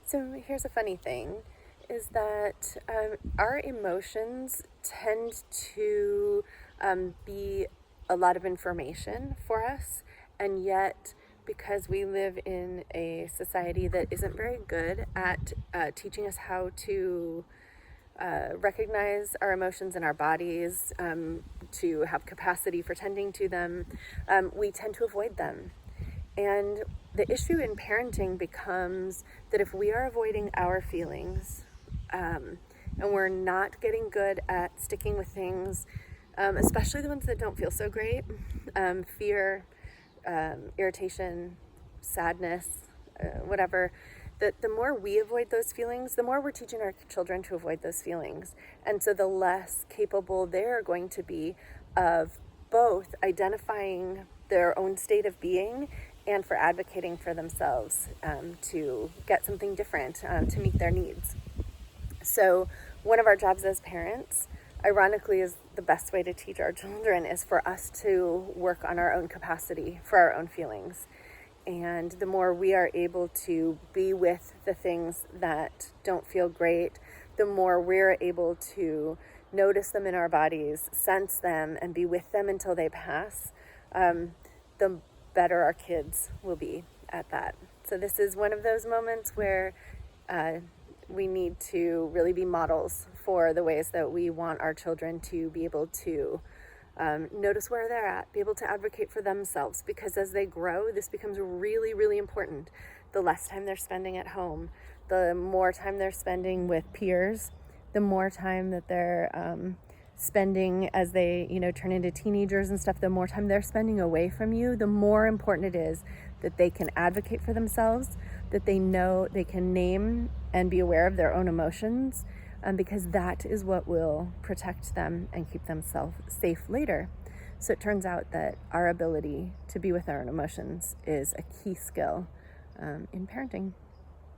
So here's a funny thing, is that our emotions tend to be a lot of information for us, and yet because we live in a society that isn't very good at teaching us how to recognize our emotions in our bodies, to have capacity for tending to them, we tend to avoid them. And the issue in parenting becomes that if we are avoiding our feelings, and we're not getting good at sticking with things, especially the ones that don't feel so great, fear, irritation, sadness, whatever, that the more we avoid those feelings, the more we're teaching our children to avoid those feelings. And so the less capable they're going to be of both identifying their own state of being and for advocating for themselves, to get something different, to meet their needs. So one of our jobs as parents, ironically, is the best way to teach our children is for us to work on our own capacity for our own feelings. And the more we are able to be with the things that don't feel great, the more we're able to notice them in our bodies, sense them, and be with them until they pass, the better our kids will be at that. So this is one of those moments where we need to really be models for the ways that we want our children to be able to notice where they're at, be able to advocate for themselves, because as they grow, this becomes really, really important. The less time they're spending at home, the more time they're spending with peers, the more time that they're spending as they, turn into teenagers and stuff, the more time they're spending away from you, the more important it is that they can advocate for themselves, that they know they can name and be aware of their own emotions, because that is what will protect them and keep them safe later. So it turns out that our ability to be with our own emotions is a key skill in parenting.